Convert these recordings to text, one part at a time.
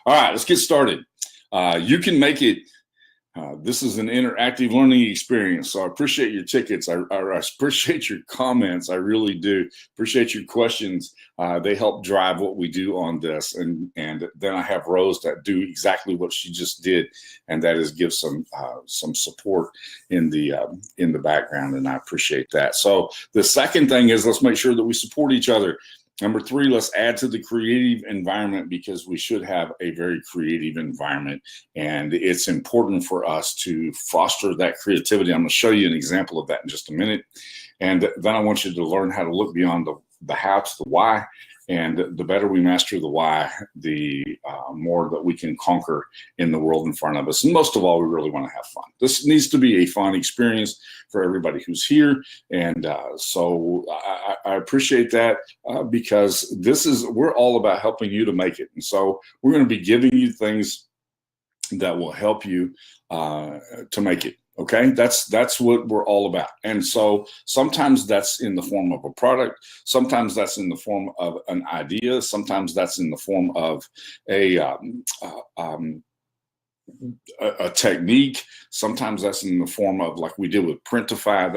All right, let's get started. You can make it. This is an interactive learning experience, so I appreciate your tickets. I appreciate your comments. I really do appreciate your questions. They help drive what we do on this, and then I have Rose that do exactly what she just did, and that is give some support in the background, and I appreciate that. So the second thing is, let's make sure that we support each other. Number three, let's add to the creative environment, because we should have a very creative environment, and it's important for us to foster that creativity. I'm going to show you an example of that in just a minute, and then I want you to learn how to look beyond the how to the why. And the better we master the why, the more that we can conquer in the world in front of us. And most of all, we really want to have fun. This needs to be a fun experience for everybody who's here. And so I appreciate that because we're all about helping you to make it. And so we're going to be giving you things that will help you to make it. Okay, that's what we're all about. And so sometimes that's in the form of a product, sometimes that's in the form of an idea, sometimes that's in the form of a technique, sometimes that's in the form of, like we did with Printify.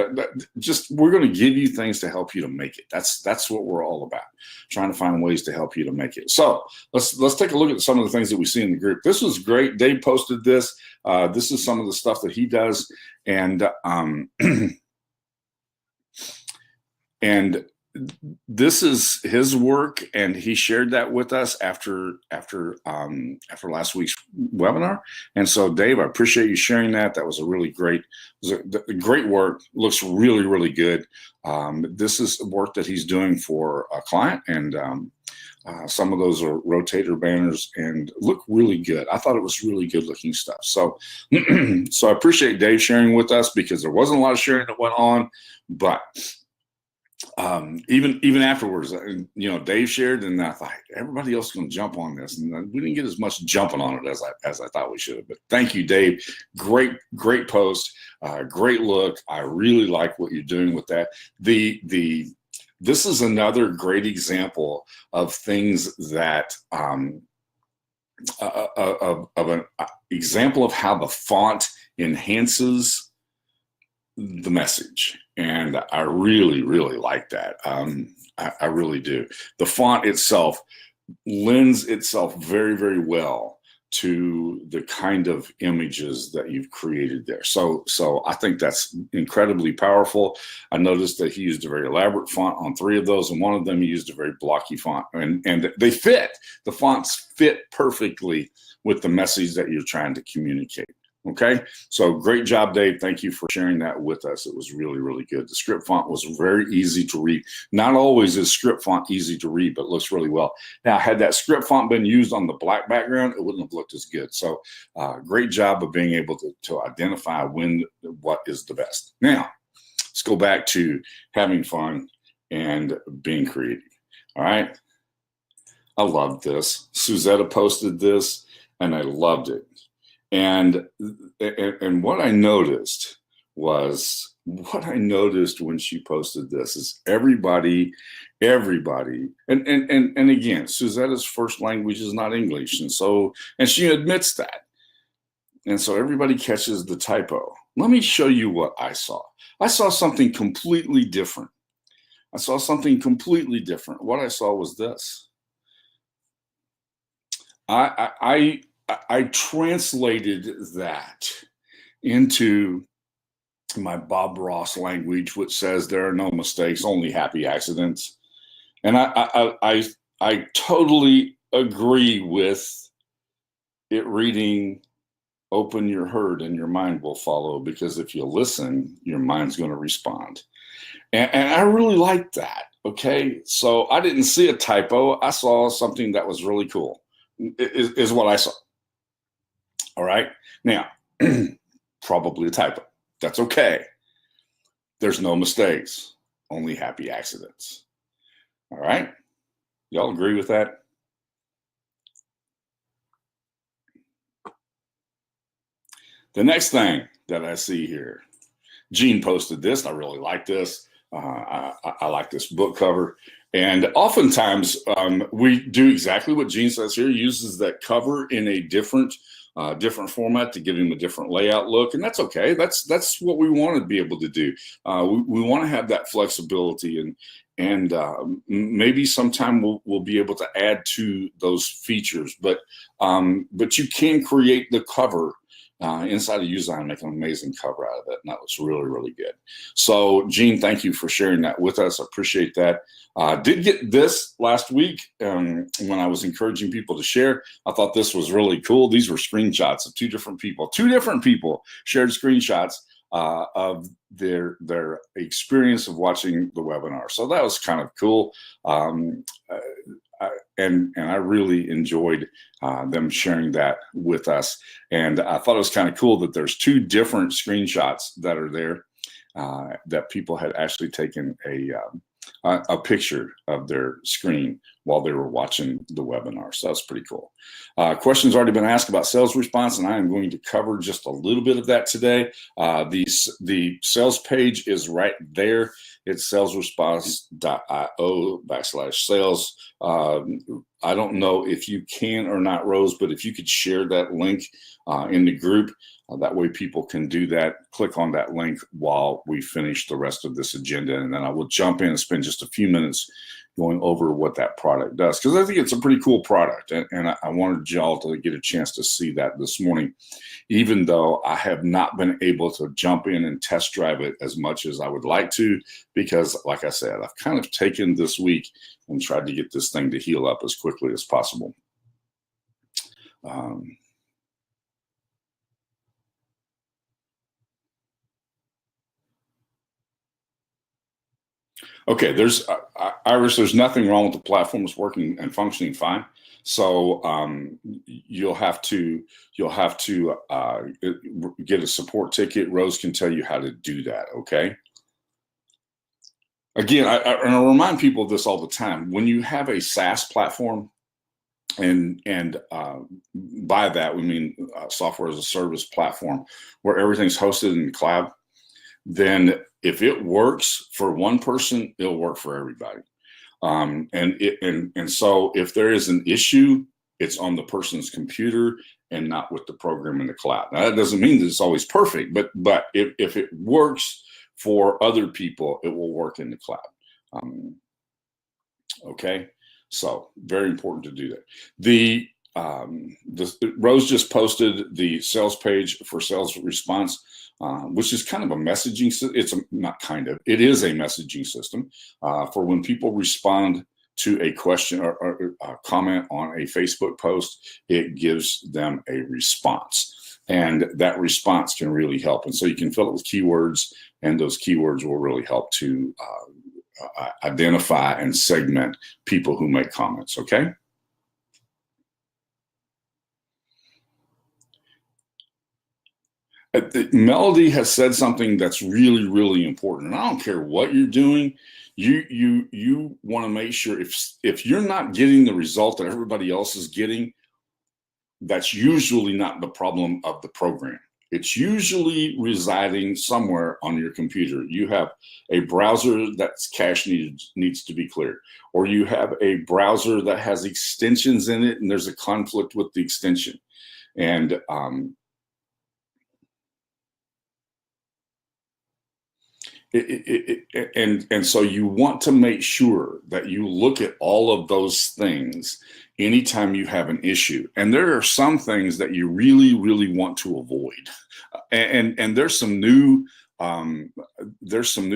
We're going to give you things to help you to make it. That's what we're all about, trying to find ways to help you to make it. So let's take a look at some of the things that we see in the group. This was great. Dave posted this. This is some of the stuff that he does, and and this is his work, and he shared that with us after last week's webinar. And so, Dave, I appreciate you sharing that. That was a really great work. Looks really, really good. This is work that he's doing for a client, and some of those are rotator banners and look really good. I thought it was really good looking stuff. So, so I appreciate Dave sharing with us, because there wasn't a lot of sharing that went on, but even afterwards, Dave shared, and I thought everybody else is going to jump on this, and we didn't get as much jumping on it as I thought we should have. But thank you, Dave. Great post, great look. I really like what you're doing with that. This is another great example of things that of an example of how the font enhances the message. And I really, really like that. I really do. The font itself lends itself very, very well to the kind of images that you've created there. So I think that's incredibly powerful. I noticed that he used a very elaborate font on 3 of those, and one of them he used a very blocky font, and they fit. The fonts fit perfectly with the message that you're trying to communicate. Okay, so great job, Dave. Thank you for sharing that with us. It was really, really good. The script font was very easy to read. Not always is script font easy to read, but looks really well. Now, had that script font been used on the black background, it wouldn't have looked as good. So great job of being able to identify what is the best. Now, let's go back to having fun and being creative. All right, I love this. Suzetta posted this, and I loved it. And what I noticed when she posted this is everybody, and again, Suzetta's first language is not English, and she admits that. And so everybody catches the typo. Let me show you what I saw. I saw something completely different. What I saw was this. I translated that into my Bob Ross language, which says there are no mistakes, only happy accidents. And I totally agree with it reading, open your heart and your mind will follow, because if you listen, your mind's going to respond. And I really like that. Okay, so I didn't see a typo. I saw something that was really cool, is what I saw. All right. Now, probably a typo. That's okay. There's no mistakes, only happy accidents. All right. Y'all agree with that? The next thing that I see here, Gene posted this. I really like this. I like this book cover. And oftentimes we do exactly what Gene says here, uses that cover in a different format to give him a different layout look. And that's okay. That's what we want to be able to do. We want to have that flexibility, and maybe sometime we'll be able to add to those features, but you can create the cover inside of Usesign, make an amazing cover out of it, and that looks really, really good. So, Gene, thank you for sharing that with us. I appreciate that. Did get this last week when I was encouraging people to share. I thought this was really cool. These were screenshots of two different people. Two different people shared screenshots of their experience of watching the webinar. So that was kind of cool. And I really enjoyed them sharing that with us. And I thought it was kind of cool that there's two different screenshots that are there that people had actually taken a picture of their screen while they were watching the webinar. So that's pretty cool. Questions already been asked about sales response, and I am going to cover just a little bit of that today. The sales page is right there. It's salesresponse.io/sales. I don't know if you can or not, Rose, but if you could share that link in the group, that way people can do that. Click on that link while we finish the rest of this agenda, and then I will jump in and spend just a few minutes going over what that product does, because I think it's a pretty cool product, and I wanted y'all to get a chance to see that this morning, even though I have not been able to jump in and test drive it as much as I would like to, because like I said, I've kind of taken this week and tried to get this thing to heal up as quickly as possible. Okay, there's Iris. There's nothing wrong with the platform. It's working and functioning fine. So you'll have to get a support ticket. Rose can tell you how to do that. Okay. Again, and I remind people of this all the time. When you have a SaaS platform, and by that we mean software as a service platform, where everything's hosted in the cloud, then if it works for one person, it'll work for everybody. And so if there is an issue, it's on the person's computer and not with the program in the cloud. Now, that doesn't mean that it's always perfect, but if it works for other people, it will work in the cloud. Okay, so very important to do that. Rose just posted the sales page for Sales Response, which is kind of a messaging. It is a messaging system for when people respond to a question or a comment on a Facebook post. It gives them a response, and that response can really help. And so you can fill it with keywords, and those keywords will really help to identify and segment people who make comments. Okay. Melody has said something that's really, really important. And I don't care what you're doing, you want to make sure if you're not getting the result that everybody else is getting, that's usually not the problem of the program. It's usually residing somewhere on your computer. You have a browser that's cache needs to be cleared, or you have a browser that has extensions in it and there's a conflict with the extension. And and so you want to make sure that you look at all of those things anytime you have an issue. And there are some things that you really, really want to avoid. And there's some new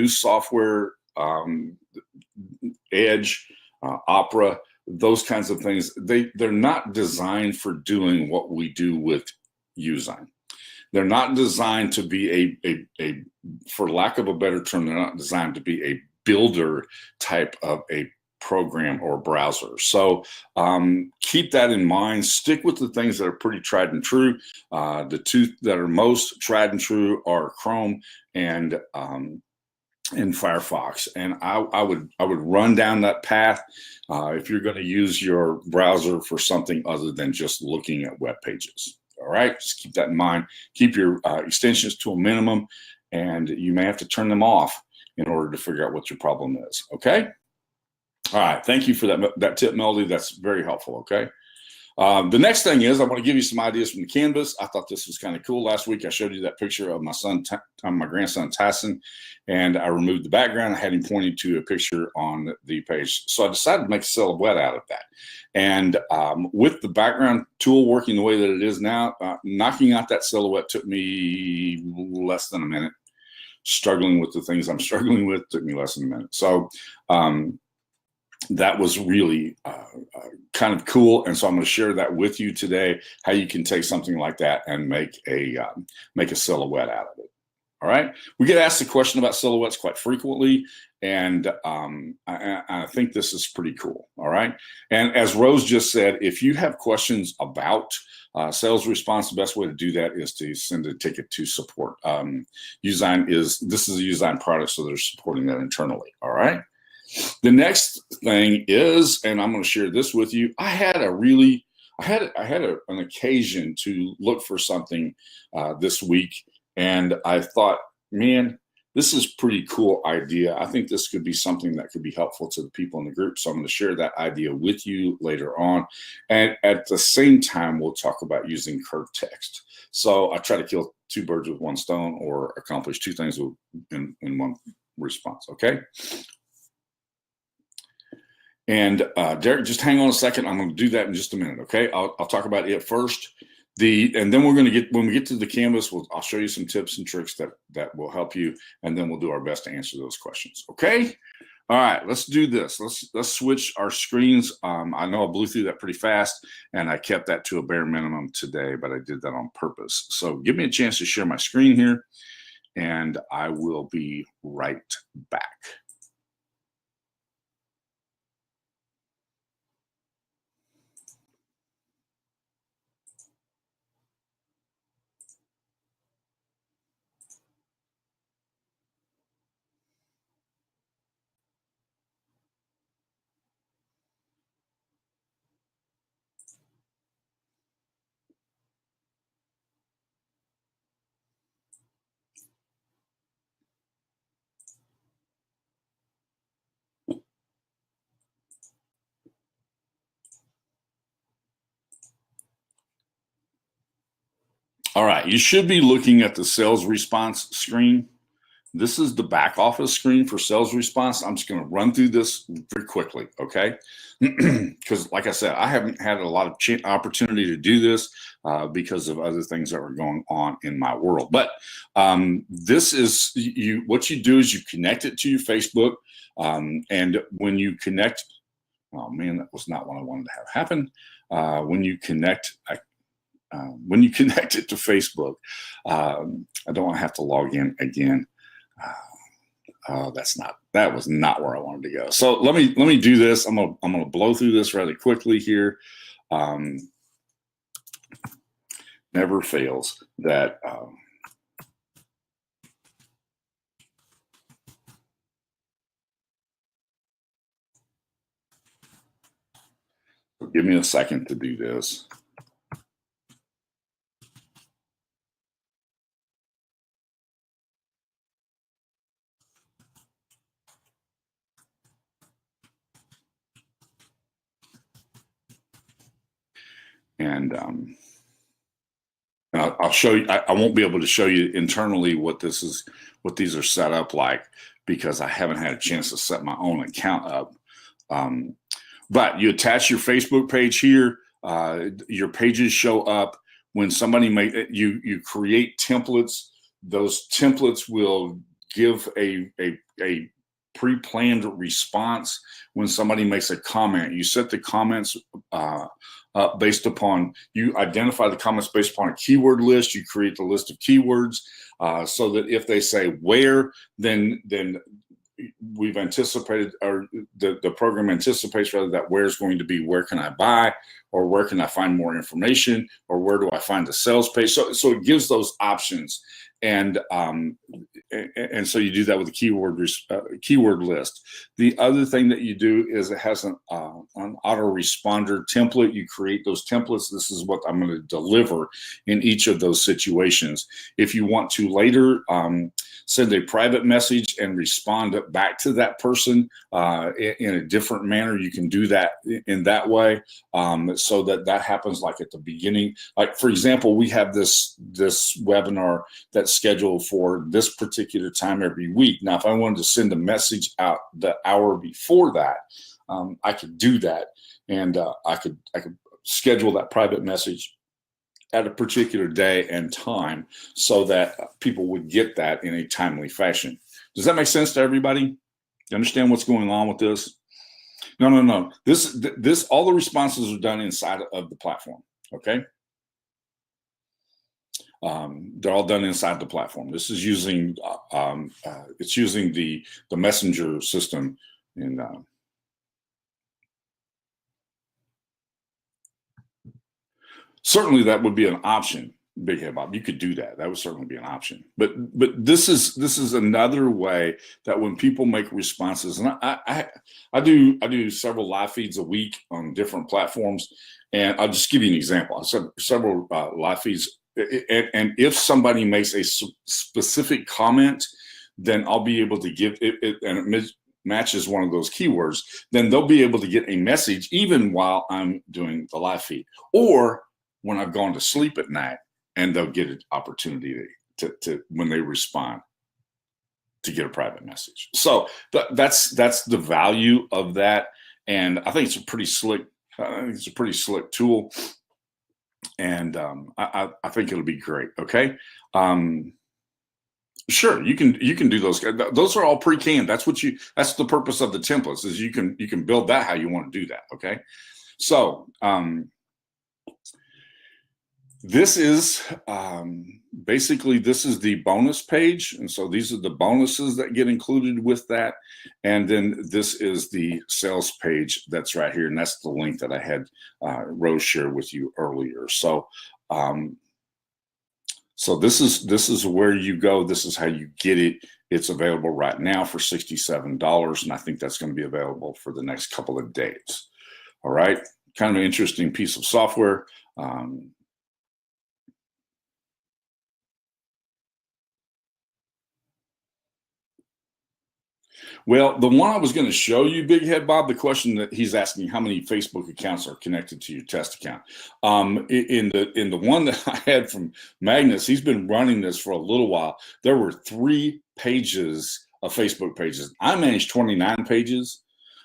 software, Edge, Opera, those kinds of things. They're not designed for doing what we do with Usesign. They're not designed to be a, for lack of a better term, they're not designed to be a builder type of a program or browser. So keep that in mind. Stick with the things that are pretty tried and true. The two that are most tried and true are Chrome and Firefox. And I would run down that path if you're going to use your browser for something other than just looking at web pages. All right, just keep that in mind. Keep your extensions to a minimum, and you may have to turn them off in order to figure out what your problem is. Okay. All right. Thank you for that tip, Melody. That's very helpful. Okay. The next thing is I want to give you some ideas from the canvas. I thought this was kind of cool. Last week I showed you that picture of my grandson Tyson, and I removed the background. I had him pointing to a picture on the page. So I decided to make a silhouette out of that. And with the background tool working the way that it is now, knocking out that silhouette took me less than a minute. Struggling with the things I'm struggling with took me less than a minute. So that was really kind of cool, and so I'm going to share that with you today, how you can take something like that and make a silhouette out of it. All right, we get asked the question about silhouettes quite frequently, and I think this is pretty cool. All right, and as Rose just said, if you have questions about sales response, the best way to do that is to send a ticket to support. This is a Usign product, so they're supporting that internally. All right. The next thing is, and I'm going to share this with you. I had an occasion to look for something this week, and I thought, man, this is a pretty cool idea. I think this could be something that could be helpful to the people in the group. So I'm going to share that idea with you later on. And at the same time, we'll talk about using curved text. So I try to kill two birds with one stone, or accomplish two things in one response. Okay. And Derek, just hang on a second. I'm going to do that in just a minute. Okay, I'll talk about it first. And then when we get to the canvas, I'll show you some tips and tricks that will help you, and then we'll do our best to answer those questions. Okay. All right, let's do this. Let's switch our screens. I know I blew through that pretty fast, and I kept that to a bare minimum today, but I did that on purpose. So give me a chance to share my screen here, and I will be right back. All right, you should be looking at the sales response screen. This is the back office screen for sales response. I'm just going to run through this very quickly, okay? Because like I said, I haven't had a lot of opportunity to do this because of other things that were going on in my world. But this is, what you do is you connect it to your Facebook. And when you connect, oh man, that was not what I wanted to have happen. When you connect it to Facebook, I don't want to have to log in again. That was not where I wanted to go. So let me do this. I'm gonna blow through this rather quickly here. Never fails that. Give me a second to do this. And I'll show you. I won't be able to show you internally what these are set up like, because I haven't had a chance to set my own account up. But you attach your Facebook page here. Your pages show up when somebody you create templates. Those templates will give a pre-planned response when somebody makes a comment. You set the comments based upon, you identify the comments based upon a keyword list. You create the list of keywords so that if they say where, then we've anticipated, or the program anticipates rather, that where is going to be where can I buy, or where can I find more information, or where do I find the sales page. So it gives those options. And so you do that with a keyword list. The other thing that you do is it has an autoresponder template. You create those templates. This is what I'm going to deliver in each of those situations. If you want to later send a private message and respond back to that person in a different manner, you can do that in that way, so that happens like at the beginning. Like, for example, we have this webinar that's scheduled for this particular time every week. Now, if I wanted to send a message out the hour before that, I could do that, and I could schedule that private message at a particular day and time so that people would get that in a timely fashion. Does that make sense to everybody? You understand what's going on with this? No. This all the responses are done inside of the platform. Okay. They're all done inside the platform. This is using it's using the messenger system in certainly that would be an option, Big Head Bob. You could do that. That would certainly be an option. But this is another way that when people make responses, and I do several live feeds a week on different platforms, and I'll just give you an example. I have several live feeds, and if somebody makes a specific comment, then I'll be able to give it, and it matches one of those keywords, then they'll be able to get a message even while I'm doing the live feed, or when I've gone to sleep at night, and they'll get an opportunity to when they respond to get a private message. So that's the value of that, and I think it's a pretty slick. I think it's a pretty slick tool, and I think it'll be great. Okay. Sure, you can do those. Those are all pre-canned. That's the purpose of the templates, is you can build that how you want to do that. Okay. So this is basically, this is the bonus page. And so these are the bonuses that get included with that. And then this is the sales page that's right here. And that's the link that I had Rose share with you earlier. So so this is where you go. This is how you get it. It's available right now for $67. And I think that's going to be available for the next couple of days. All right. Kind of an interesting piece of software. Well, the one I was going to show you, Big Head Bob, the question that he's asking, how many Facebook accounts are connected to your test account? In the one that I had from Magnus, he's been running this for a little while. There were 3 pages of Facebook pages. I managed 29 pages.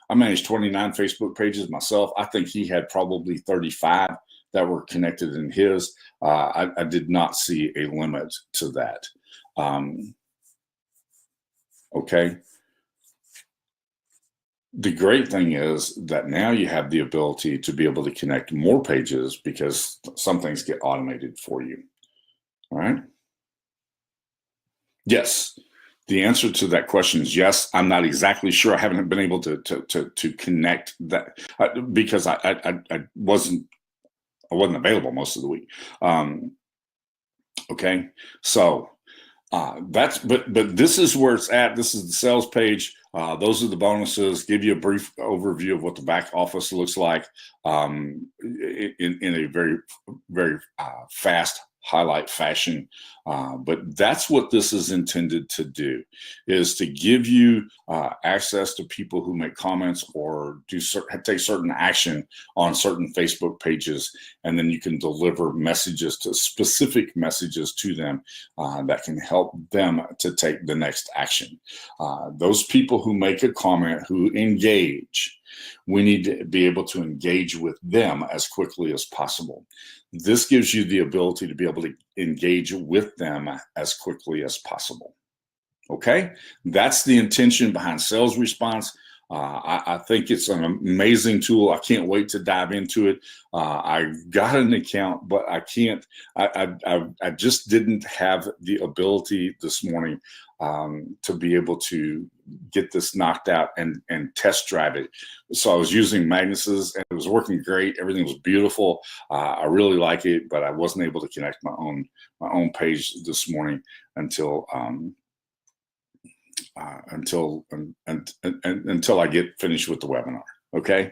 I managed 29 Facebook pages myself. I think he had probably 35 that were connected in his. I did not see a limit to that. Okay. The great thing is that now you have the ability to be able to connect more pages, because some things get automated for you. All right. Yes. The answer to that question is yes. I'm not exactly sure. I haven't been able to connect that because I wasn't available most of the week. Okay. So but this is where it's at. This is the sales page. Those are the bonuses. Give you a brief overview of what the back office looks like in a very, very fast highlight fashion. But that's what this is intended to do, is to give you access to people who make comments or take certain action on certain Facebook pages. And then you can deliver specific messages to them that can help them to take the next action. Those people who make a comment, who engage, we need to be able to engage with them as quickly as possible. This gives you the ability to be able to engage with them as quickly as possible. Okay, that's the intention behind SalesResponse. I think it's an amazing tool. I can't wait to dive into it. I got an account, but I can't. I just didn't have the ability this morning to be able to get this knocked out and test drive it. So I was using Magnus's, and it was working great. Everything was beautiful. I really like it, but I wasn't able to connect my own page this morning until until I get finished with the webinar. Okay.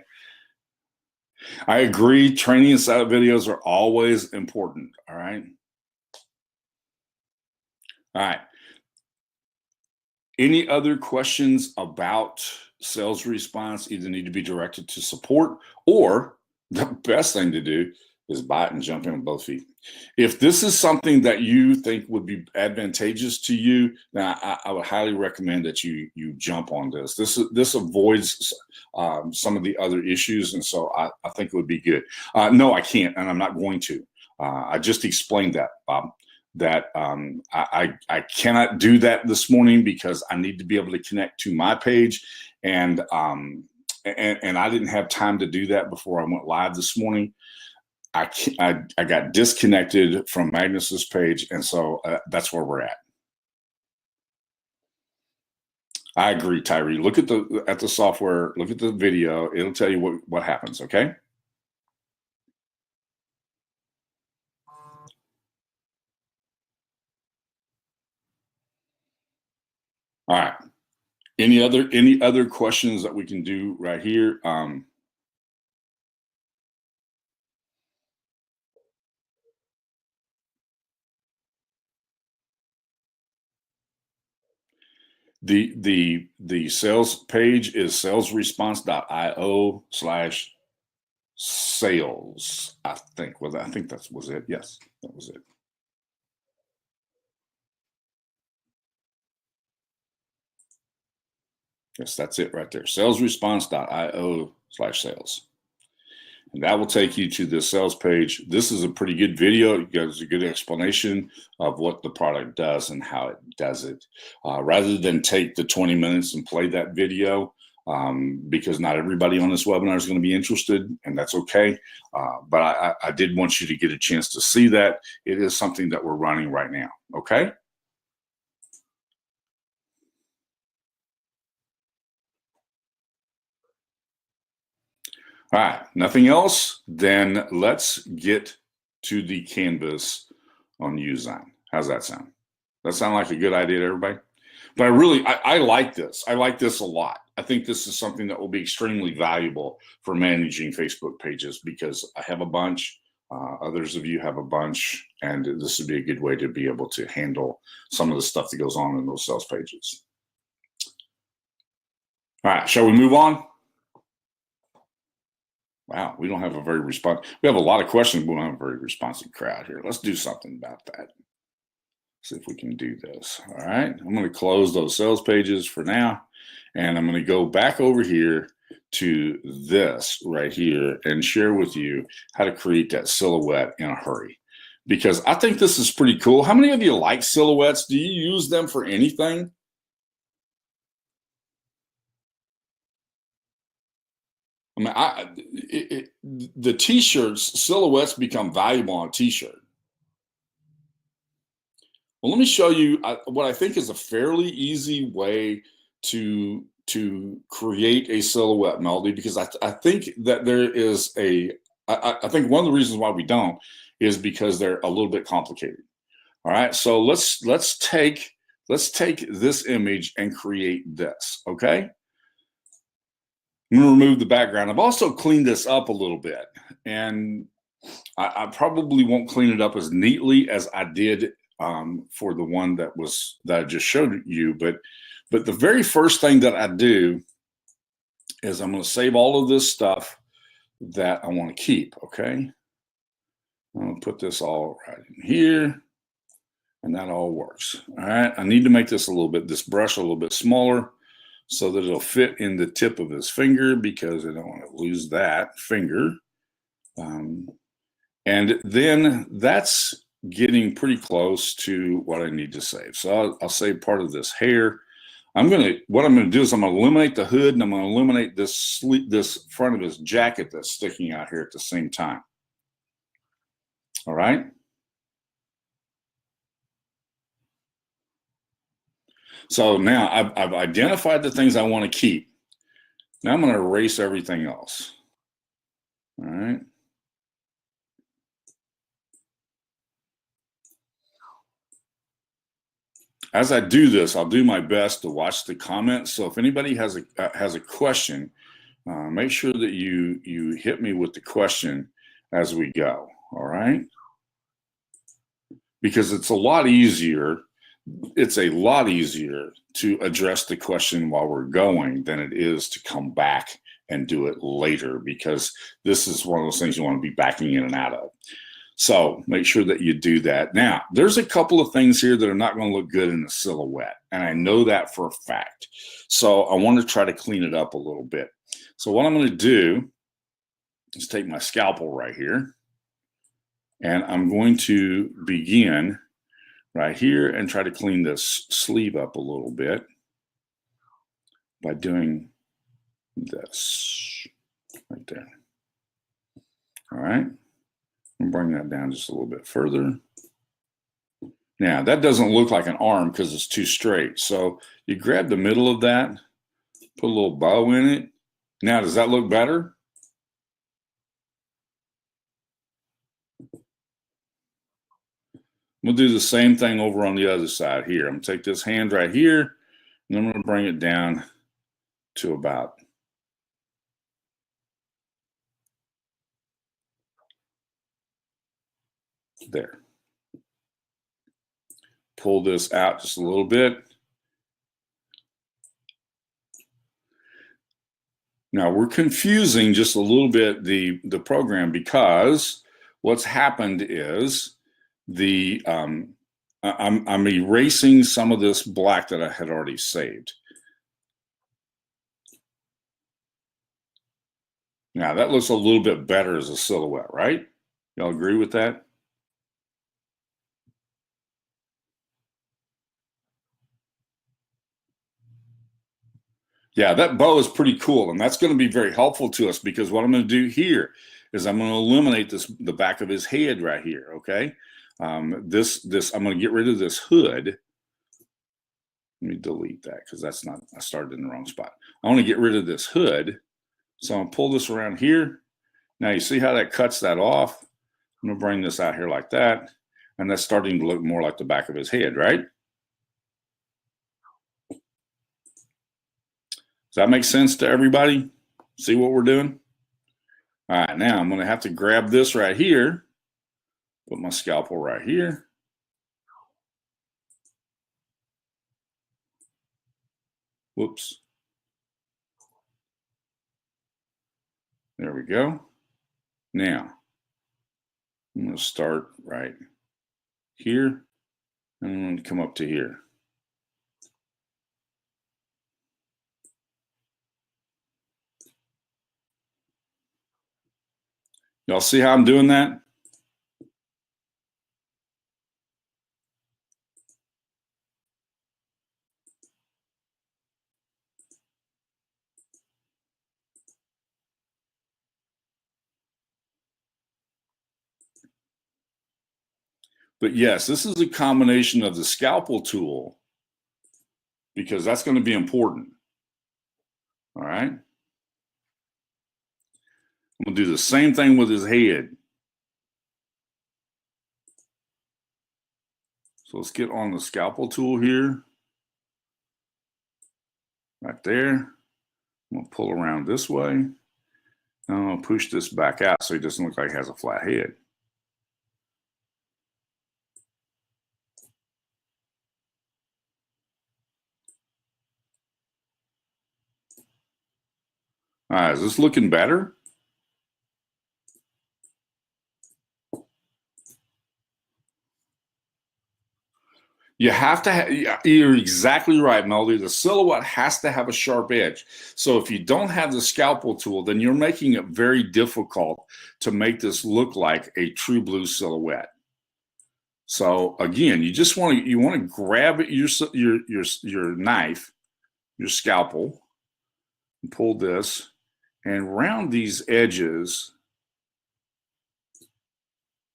I agree. Training and setup videos are always important. All right. All right. Any other questions about sales response either need to be directed to support, or the best thing to do is buy it and jump in with both feet. If this is something that you think would be advantageous to you, then I would highly recommend that you jump on this. This avoids some of the other issues, and so I think it would be good. No, I can't, and I'm not going to. I just explained that, Bob, that I cannot do that this morning because I need to be able to connect to my page, and I didn't have time to do that before I went live this morning. I got disconnected from Magnus's page, and so that's where we're at. I agree, Tyree. Look at the software. Look at the video. It'll tell you what happens. Okay. All right. Any other questions that we can do right here? The sales page is salesresponse.io/sales. I think that was it. Yes, that was it. Yes, that's it right there. salesresponse.io/sales. And that will take you to the sales page. This is a pretty good video. It gives a good explanation of what the product does and how it does it. Rather than take the 20 minutes and play that video, because not everybody on this webinar is going to be interested, and that's okay. But I did want you to get a chance to see that. It is something that we're running right now, okay? All right, nothing else? Then let's get to the canvas on Uzine. How's that sound? That sound like a good idea to everybody? But I like this. I like this a lot. I think this is something that will be extremely valuable for managing Facebook pages, because I have a bunch, others of you have a bunch, and this would be a good way to be able to handle some of the stuff that goes on in those sales pages. All right, shall we move on? Wow, we don't have a very we have a lot of questions, but we don't have a very responsive crowd here. Let's do something about that. See if we can do this. All right, I'm going to close those sales pages for now, and I'm going to go back over here to this right here and share with you how to create that silhouette in a hurry, because I think this is pretty cool. How many of you like silhouettes? Do you use them for anything? I mean, the t-shirts, silhouettes become valuable on a t-shirt. Well, let me show you what I think is a fairly easy way to create a silhouette, Melody, because I think that there is I think one of the reasons why we don't is because they're a little bit complicated. All right, so let's take this image and create this, okay? I'm going to remove the background. I've also cleaned this up a little bit, and I probably won't clean it up as neatly as I did for the one that I just showed you. But the very first thing that I do is I'm going to save all of this stuff that I want to keep. Okay, I'm going to put this all right in here, and that all works. All right, I need to make this brush a little bit smaller, so that it'll fit in the tip of his finger, because I don't want to lose that finger. And then that's getting pretty close to what I need to save. So I'll save part of this hair. What I'm going to do is I'm going to eliminate the hood, and I'm going to eliminate this front of his jacket that's sticking out here at the same time. All right. So now I've identified the things I want to keep. Now I'm going to erase everything else. All right. As I do this, I'll do my best to watch the comments. So if anybody has a question, make sure that you hit me with the question as we go. All right. Because it's a lot easier. It's a lot easier to address the question while we're going than it is to come back and do it later, because this is one of those things you want to be backing in and out of. So make sure that you do that. Now, there's a couple of things here that are not going to look good in the silhouette, and I know that for a fact. So I want to try to clean it up a little bit. So what I'm going to do is take my scalpel right here, and I'm going to begin right here and try to clean this sleeve up a little bit by doing this right there. All right, and bring that down just a little bit further. Now that doesn't look like an arm because it's too straight. So you grab the middle of that, put a little bow in it. Now, does that look better? We'll do the same thing over on the other side here. I'm gonna take this hand right here, and I'm gonna bring it down to about there. Pull this out just a little bit. Now we're confusing just a little bit the program, because what's happened is I'm erasing some of this black that I had already saved. Now that looks a little bit better as a silhouette, right? Y'all agree with that? Yeah, that bow is pretty cool, and that's going to be very helpful to us, because what I'm going to do here is I'm going to eliminate the back of his head right here. Okay, I'm going to get rid of this hood. Let me delete that because that's not, I started in the wrong spot. I want to get rid of this hood, so I'm going to pull this around here. Now you see how that cuts that off. I'm going to bring this out here like that, and that's starting to look more like the back of his head, right? Does that make sense to everybody? See what we're doing? All right, now I'm going to have to grab this right here, put my scalpel right here. Whoops. There we go. Now, I'm going to start right here, and I'm going to come up to here. Y'all see how I'm doing that? But yes, this is a combination of the scalpel tool, because that's going to be important. All right. I'm going to do the same thing with his head. So let's get on the scalpel tool here. Right there. I'm going to pull around this way. And I'm going to push this back out so he doesn't look like he has a flat head. All right, is this looking better? You have to you're exactly right, Melody. The silhouette has to have a sharp edge. So if you don't have the scalpel tool, then you're making it very difficult to make this look like a true blue silhouette. So again, you just want to grab your knife, your scalpel, and pull this and round these edges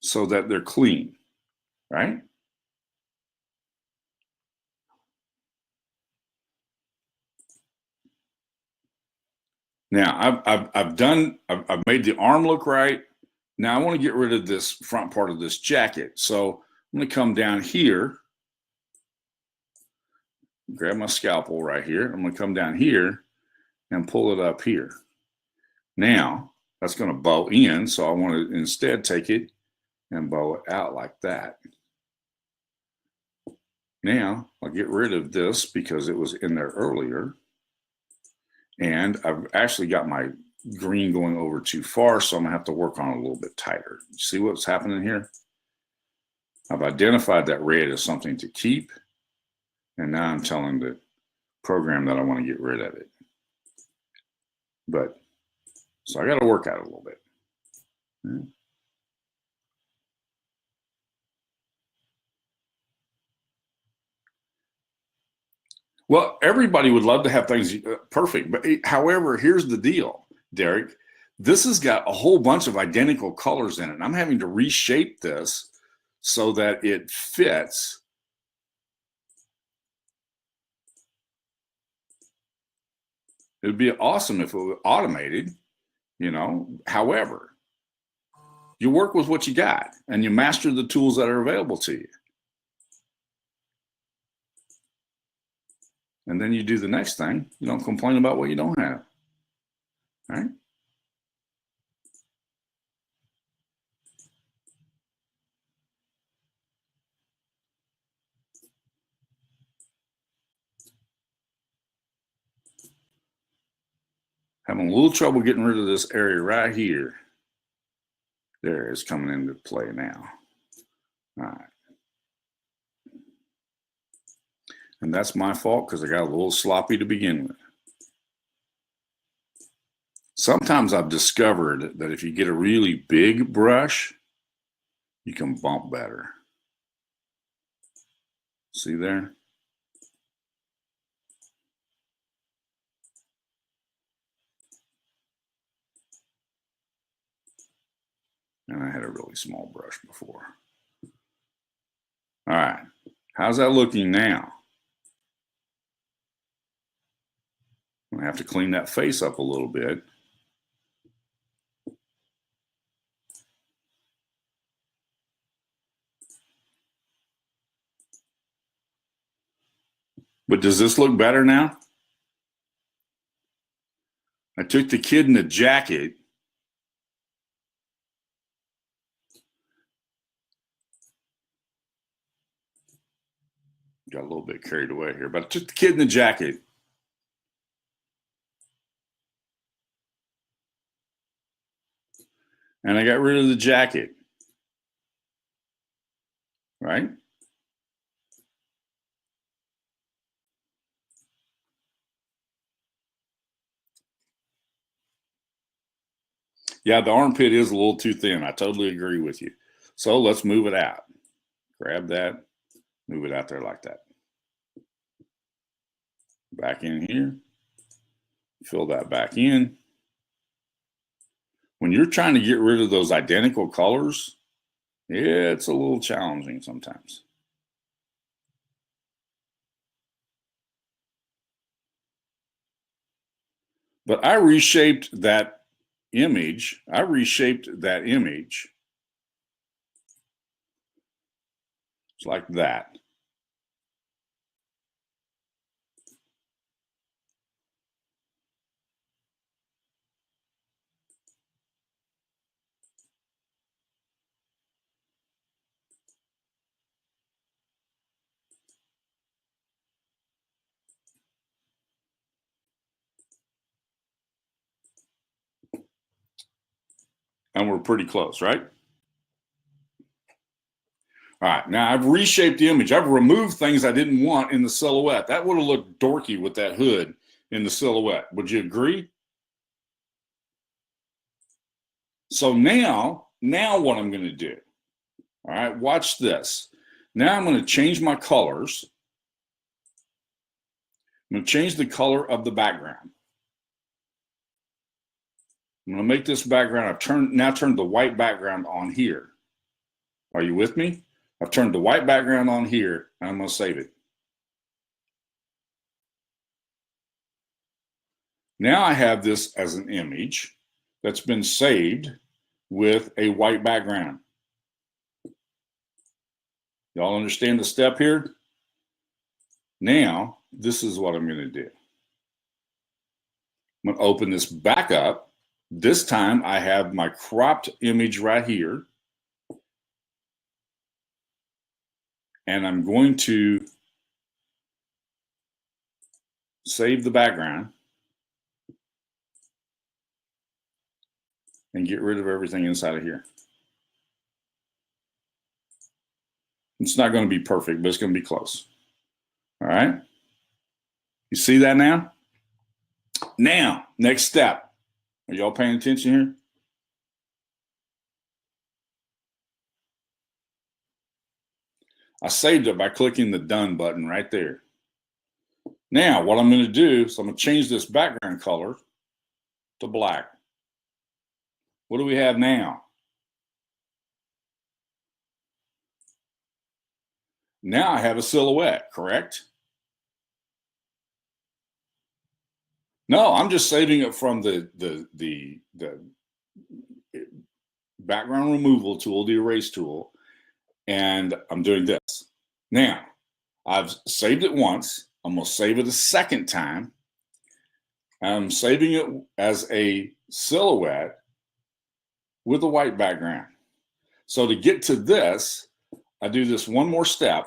so that they're clean, right? Now I've made the arm look right. Now I want to get rid of this front part of this jacket. So I'm going to come down here, grab my scalpel right here. I'm going to come down here and pull it up here. Now that's going to bow in. So I want to instead take it and bow it out like that. Now I'll get rid of this because it was in there earlier. And I've actually got my green going over too far, so I'm gonna have to work on it a little bit tighter. See what's happening here? I've identified that red as something to keep, and now I'm telling the program that I want to get rid of it. But, so I got to work at it a little bit. Well, everybody would love to have things perfect, but however, here's the deal, Derek. This has got a whole bunch of identical colors in it. I'm having to reshape this so that it fits. It would be awesome if it were automated, you know. However, you work with what you got and you master the tools that are available to you. And then you do the next thing. You don't complain about what you don't have. All right? Having a little trouble getting rid of this area right here. There, it's coming into play now. All right. And that's my fault because I got a little sloppy to begin with. Sometimes I've discovered that if you get a really big brush, you can bump better. See there? And I had a really small brush before. All right, how's that looking now? I'm gonna have to clean that face up a little bit. But does this look better now? I took the kid in the jacket. Got a little bit carried away here, but I took the kid in the jacket. And I got rid of the jacket, right? Yeah, the armpit is a little too thin. I totally agree with you. So let's move it out. Grab that, move it out there like that. Back in here, fill that back in. When you're trying to get rid of those identical colors, it's a little challenging sometimes. But I reshaped that image. It's like that. And we're pretty close, right? All right, now I've reshaped the image. I've removed things I didn't want in the silhouette. That would have looked dorky with that hood in the silhouette. Would you agree? So now what I'm going to do, all right, watch this. Now I'm going to change my colors. I'm going to change the color of the background. I'm going to make this background, I've now turned the white background on here. Are you with me? I've turned the white background on here, and I'm going to save it. Now I have this as an image that's been saved with a white background. Y'all understand the step here? Now, this is what I'm going to do. I'm going to open this back up. This time I have my cropped image right here. And I'm going to save the background and get rid of everything inside of here. It's not going to be perfect, but it's going to be close. All right. You see that now? Now, next step. Are y'all paying attention here? I saved it by clicking the done button right there. Now, what I'm going to do is I'm going to change this background color to black. What do we have now? Now I have a silhouette, correct? No, I'm just saving it from the background removal tool, the erase tool, and I'm doing this. Now, I've saved it once. I'm going to save it a second time. I'm saving it as a silhouette with a white background. So to get to this, I do this one more step.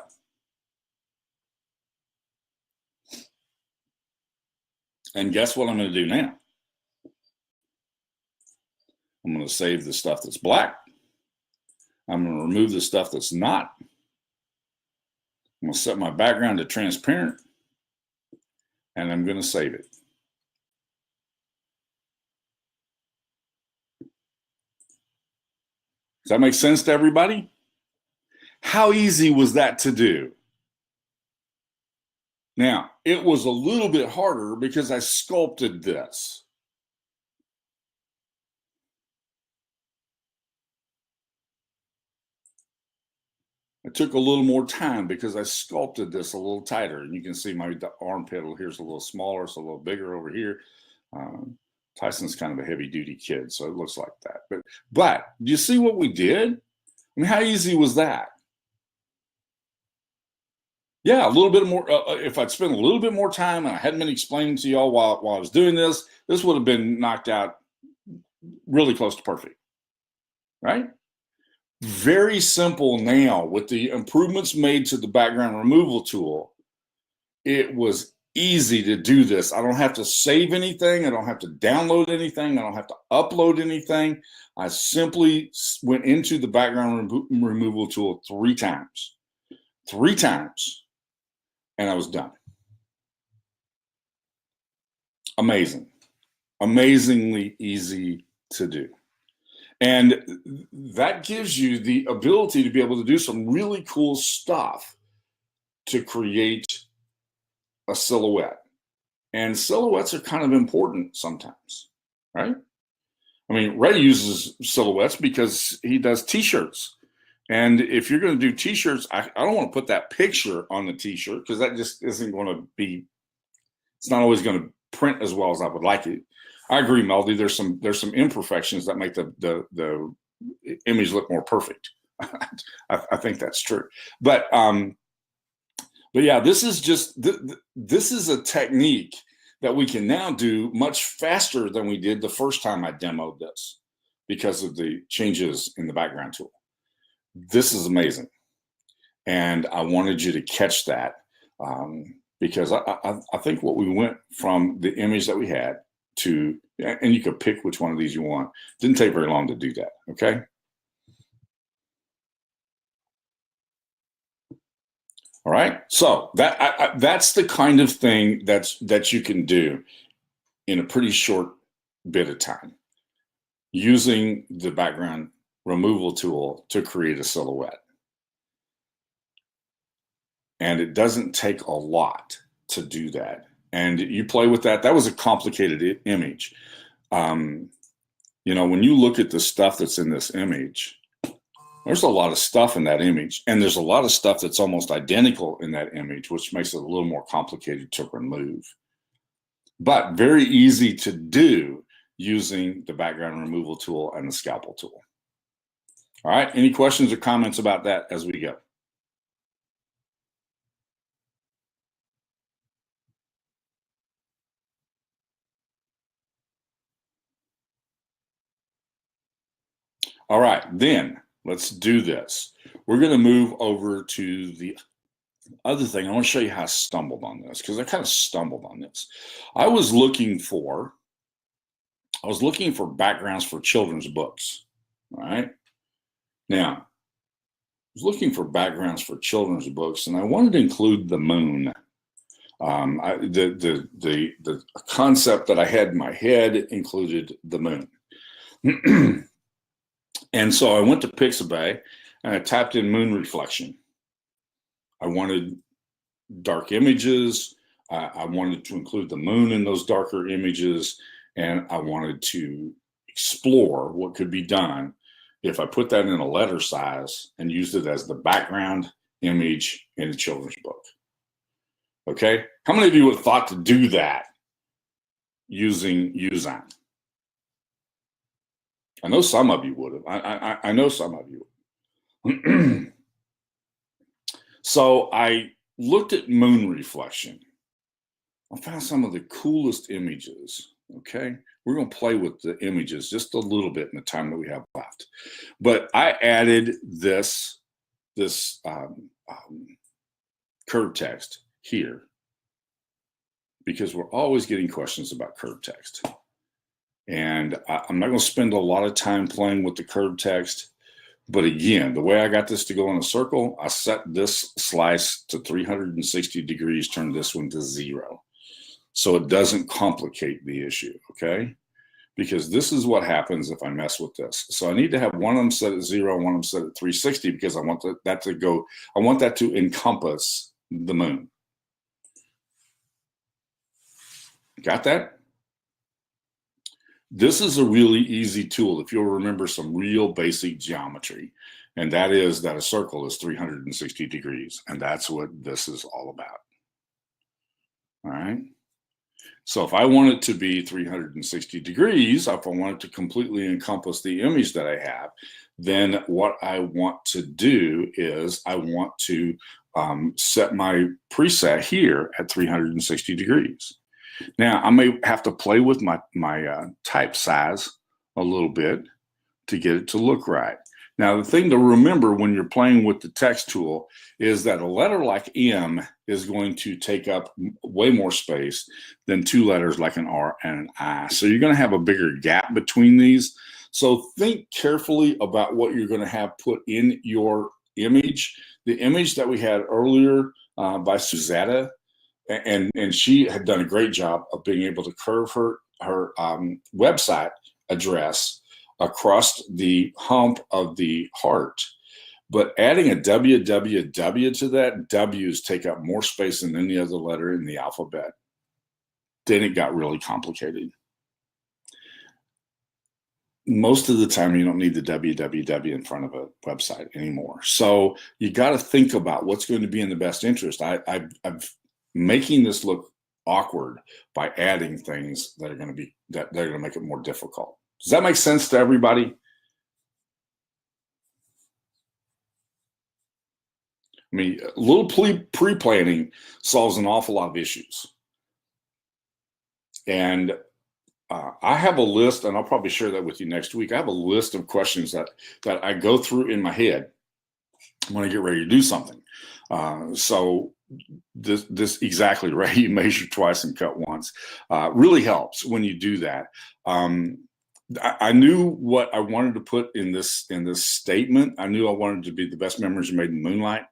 And guess what I'm going to do now? I'm going to save the stuff that's black. I'm going to remove the stuff that's not. I'm going to set my background to transparent. And I'm going to save it. Does that make sense to everybody? How easy was that to do? Now, it was a little bit harder because I sculpted this. It took a little more time because I sculpted this a little tighter. And you can see my armpit here's a little smaller, it's a little bigger over here. Tyson's kind of a heavy-duty kid, so it looks like that. But do you see what we did? I mean, how easy was that? Yeah, a little bit more. If I'd spent a little bit more time and I hadn't been explaining to y'all while I was doing this, this would have been knocked out really close to perfect, right? Very simple now with the improvements made to the background removal tool. It was easy to do this. I don't have to save anything. I don't have to download anything. I don't have to upload anything. I simply went into the background removal tool 3 times. 3 times. And I was done. Amazing. Amazingly easy to do. And that gives you the ability to be able to do some really cool stuff to create a silhouette. And silhouettes are kind of important sometimes, right? I mean, Ray uses silhouettes because he does t-shirts. And if you're going to do t-shirts, I don't want to put that picture on the t-shirt because that just isn't going to be, it's not always going to print as well as I would like it. I agree, Melody. There's some imperfections that make the image look more perfect. I think that's true. But yeah, this is just this is a technique that we can now do much faster than we did the first time I demoed this because of the changes in the background tool. This is amazing, and I wanted you to catch that because I think what we went from the image that we had to, and you could pick which one of these you want. Didn't take very long to do that. Okay. All right. So that's the kind of thing that you can do in a pretty short bit of time using the background removal tool to create a silhouette. And it doesn't take a lot to do that. And you play with that. That was a complicated image. You know, when you look at the stuff that's in this image, there's a lot of stuff in that image. And there's a lot of stuff that's almost identical in that image, which makes it a little more complicated to remove. but very easy to do using the background removal tool and the scalpel tool. All right, any questions or comments about that as we go? All right, then let's do this. We're going to move over to the other thing. I want to show you how I stumbled on this, because I kind of stumbled on this. I was looking for backgrounds for children's books. All right. Now, I was looking for backgrounds for children's books, and I wanted to include the moon. The concept that I had in my head included the moon. And so I went to Pixabay and I typed in moon reflection. I wanted dark images. I wanted to include the moon in those darker images, and I wanted to explore what could be done if I put that in a letter size and used it as the background image in a children's book. Okay, how many of you would have thought to do that using Uzan? I know some of you would have. I know some of you would. So I looked at moon reflection. I found some of the coolest images. Okay, we're going to play with the images just a little bit in the time that we have left. But I added this curved text here, because we're always getting questions about curved text. And I'm not going to spend a lot of time playing with the curved text. But again, the way I got this to go in a circle, I set this slice to 360 degrees, turned this one to 0. So it doesn't complicate the issue, okay? Because this is what happens if I mess with this. So I need to have one of them set at 0, one of them set at 360, because I want that to go, I want that to encompass the moon. Got that? This is a really easy tool if you'll remember some real basic geometry, and that is that a circle is 360 degrees, and that's what this is all about. All right. So if I want it to be 360 degrees, if I want it to completely encompass the image that I have, then what I want to do is I want to set my preset here at 360 degrees. Now, I may have to play with my type size a little bit to get it to look right. Now, the thing to remember when you're playing with the text tool is that a letter like M is going to take up way more space than two letters like an R and an I. So you're going to have a bigger gap between these. So think carefully about what you're going to have put in your image. The image that we had earlier by Suzetta, and she had done a great job of being able to curve her website address across the hump of the heart. But adding a www to that, W's take up more space than any other letter in the alphabet. Then it got really complicated. Most of the time, you don't need the www in front of a website anymore. So you got to think about what's going to be in the best interest. I'm making this look awkward by adding things that are going to be that they're going to make it more difficult. Does that make sense to everybody? I mean, a little pre-planning solves an awful lot of issues. And I have a list, and I'll probably share that with you next week. I have a list of questions that I go through in my head when I get ready to do something. So this exactly right. You measure twice and cut once. Really helps when you do that. I knew what I wanted to put in this statement. I knew I wanted to be the best memories made in moonlight,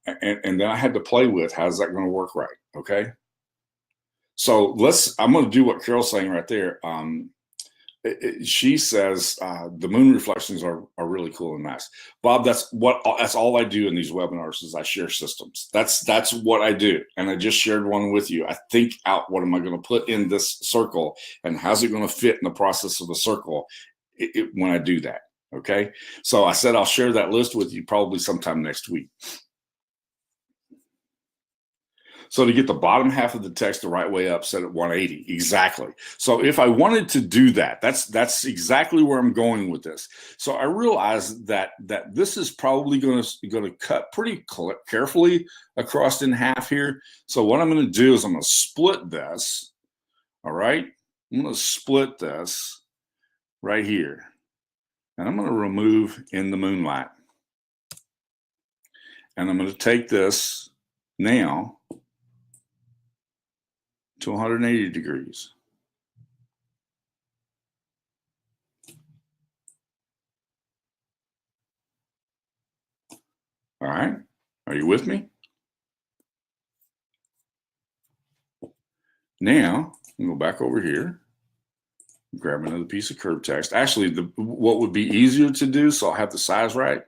and then I had to play with how's that going to work right. Okay. So I'm going to do what Carol's saying right there. She says the moon reflections are really cool and nice. Bob, that's all I do in these webinars is I share systems. That's what I do. And I just shared one with you. I think out what am I going to put in this circle and how's it going to fit in the process of the circle when I do that. Okay. So I said I'll share that list with you probably sometime next week. So to get the bottom half of the text the right way up, set it 180. Exactly. So if I wanted to do that, that's exactly where I'm going with this. So I realized that this is probably going to cut pretty carefully across in half here. So what I'm going to do is I'm going to split this. All right. I'm going to split this right here. And I'm going to remove in the moonlight. And I'm going to take this now to 180 degrees. All right. Are you with me? Now, I'm going to go back over here, grab another piece of curved text. Actually, what would be easier to do, so I'll have the size right,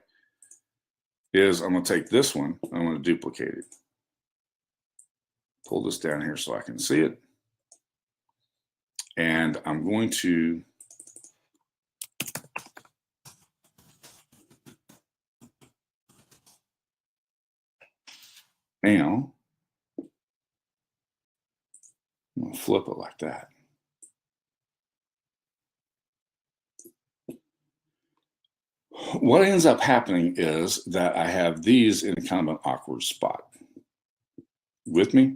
is I'm going to take this one, I'm going to duplicate it. Pull this down here so I can see it. And I'm going to now, I'm going to flip it like that. What ends up happening is that I have these in kind of an awkward spot. With me?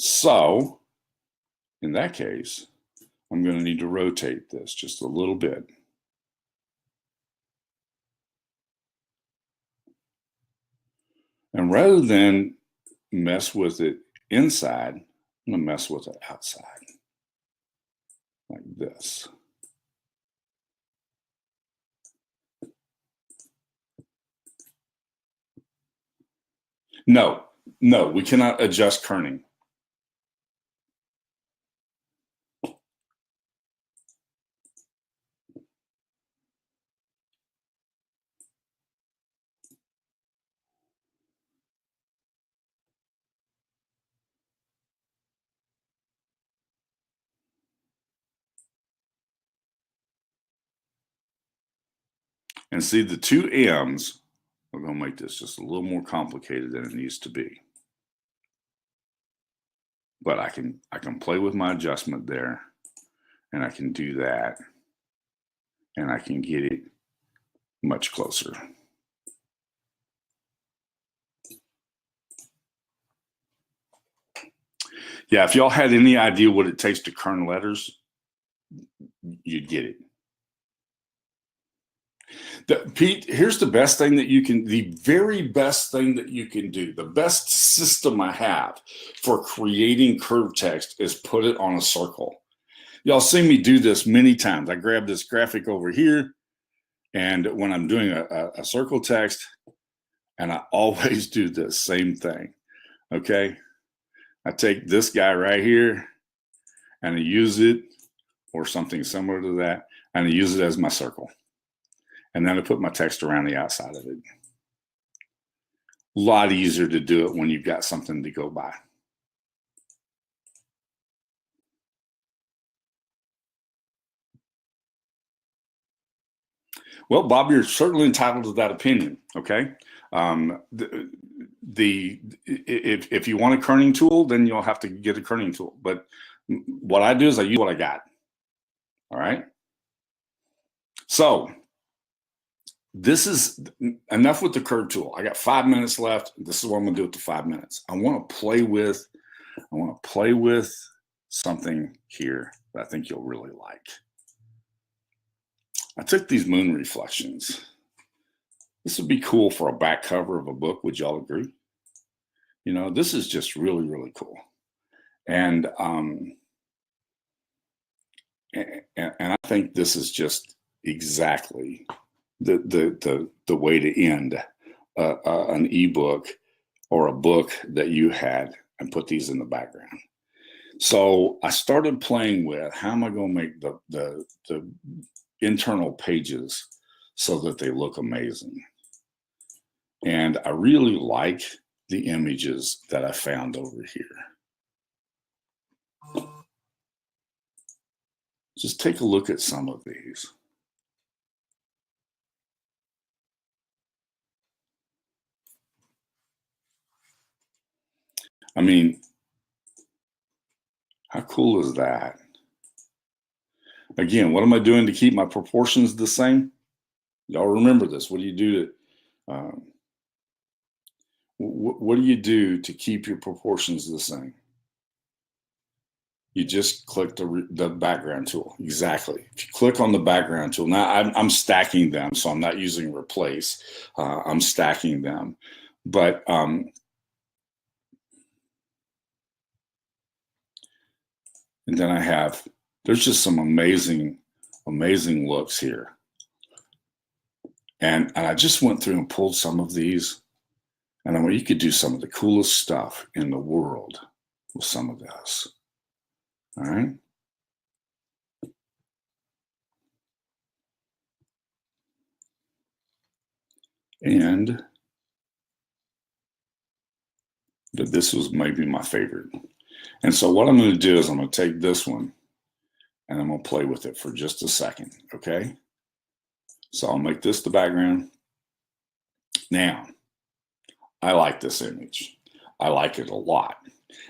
So, in that case, I'm going to need to rotate this just a little bit. And rather than mess with it inside, I'm going to mess with it outside, like this. No, we cannot adjust kerning. And see, the two M's are going to make this just a little more complicated than it needs to be. But I can play with my adjustment there, and I can do that, and I can get it much closer. Yeah, if y'all had any idea what it takes to kern letters, you'd get it. Pete, here's the best thing that you can, the very best thing that you can do, the best system I have for creating curved text is put it on a circle. Y'all seen me do this many times. I grab this graphic over here, and when I'm doing a circle text, and I always do the same thing, okay? I take this guy right here, and I use it, or something similar to that, and I use it as my circle. And then I put my text around the outside of it. A lot easier to do it when you've got something to go by. Well, Bob, you're certainly entitled to that opinion, okay? If you want a kerning tool, then you'll have to get a kerning tool. But what I do is I use what I got, all right? So this is enough with the curve tool. I got 5 minutes left. This is what I'm gonna do with the 5 minutes. I wanna play with something here that I think you'll really like. I took these moon reflections. This would be cool for a back cover of a book. Would y'all agree? You know, this is just really, really cool. And I think this is just exactly the way to end an ebook or a book that you had and put these in the background. So I started playing with how am I going to make the internal pages so that they look amazing. And I really like the images that I found over here. Just take a look at some of these. I mean, how cool is that? Again, what am I doing to keep my proportions the same? Y'all remember this. What do you do to what do you do to keep your proportions the same? You just click the background tool. Exactly. If you click on the background tool, now I'm stacking them, so I'm not using replace. I'm stacking them, but and then there's just some amazing looks here, and I just went through and pulled some of these, and I mean, you could do some of the coolest stuff in the world with some of this. All right. And this was maybe my favorite. And so what I'm going to do is I'm going to take this one and I'm going to play with it for just a second. Okay. So I'll make this the background. Now, I like this image. I like it a lot.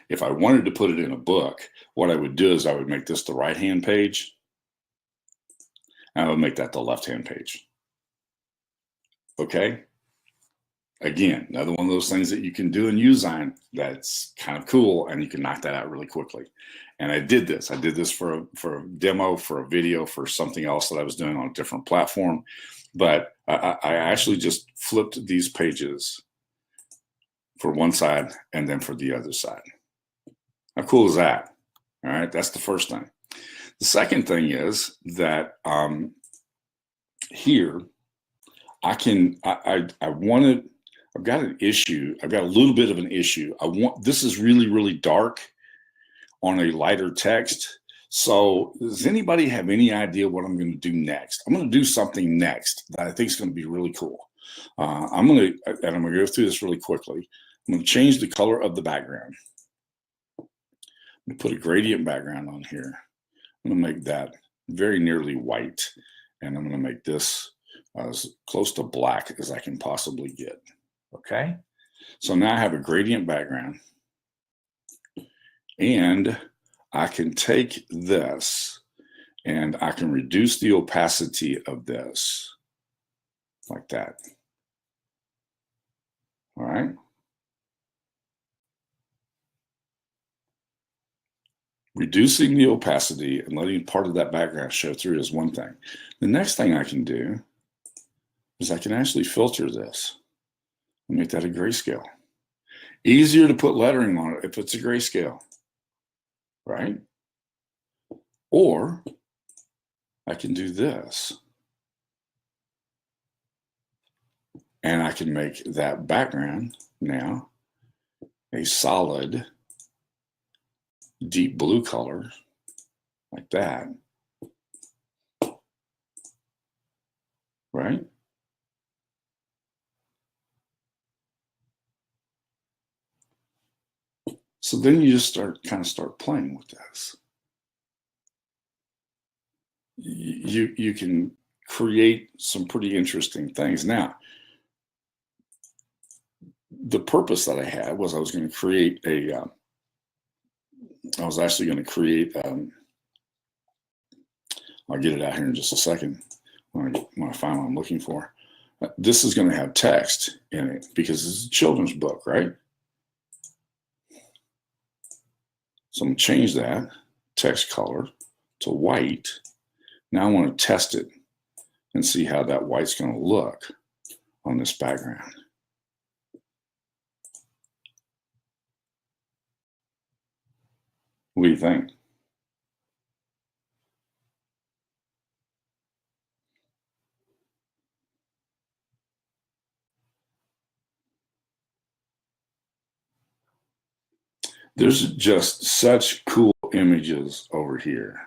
If I wanted to put it in a book, what I would do is I would make this the right-hand page and I would make that the left-hand page. Okay. Again, another one of those things that you can do in Usign that's kind of cool, and you can knock that out really quickly. And I did this for a demo, for a video, for something else that I was doing on a different platform. But I actually just flipped these pages for one side and then for the other side. How cool is that? All right, that's the first thing. The second thing is that here I've got an issue. I've got a little bit of an issue. This is really, really dark on a lighter text. So does anybody have any idea what I'm going to do next? I'm going to do something next that I think is going to be really cool. I'm going to go through this really quickly. I'm going to change the color of the background. I'm going to put a gradient background on here. I'm going to make that very nearly white. And I'm going to make this as close to black as I can possibly get. Okay, so now I have a gradient background, and I can take this and I can reduce the opacity of this like that. All right. Reducing the opacity and letting part of that background show through is one thing. The next thing I can do is I can actually filter this. Make that a grayscale. Easier to put lettering on it if it's a grayscale, right? Or I can do this. And I can make that background now a solid deep blue color like that, right? So then you just start playing with this. You can create some pretty interesting things. Now, the purpose that I had was I was going to create I'll get it out here in just a second when I find what I'm looking for. This is going to have text in it because it's a children's book, right? So I'm going to change that text color to white. Now I want to test it and see how that white's going to look on this background. What do you think? There's just such cool images over here.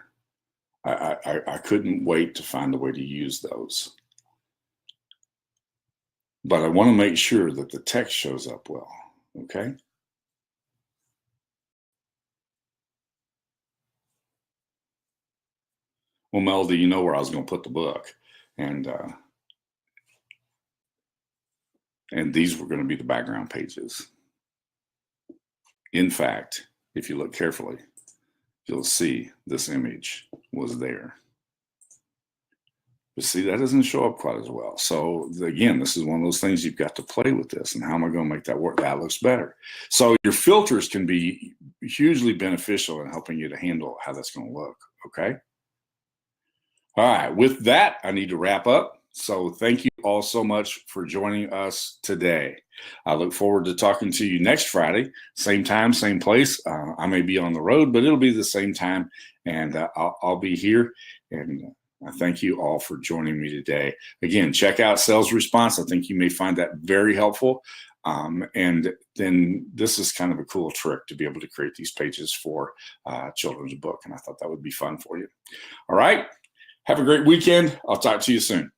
I couldn't wait to find a way to use those. But I want to make sure that the text shows up well, okay? Well, Melody, you know where I was going to put the book. And these were going to be the background pages. In fact, if you look carefully, you'll see this image was there. But see, that doesn't show up quite as well. So again, this is one of those things you've got to play with this. And how am I going to make that work? That looks better. So your filters can be hugely beneficial in helping you to handle how that's going to look. Okay. All right. With that, I need to wrap up. So thank you all so much for joining us today. I look forward to talking to you next Friday, same time, same place. I may be on the road, but it'll be the same time, and I'll be here. And I thank you all for joining me today. Again, check out SalesResponse. I think you may find that very helpful. And then this is kind of a cool trick to be able to create these pages for children's book. And I thought that would be fun for you. All right. Have a great weekend. I'll talk to you soon.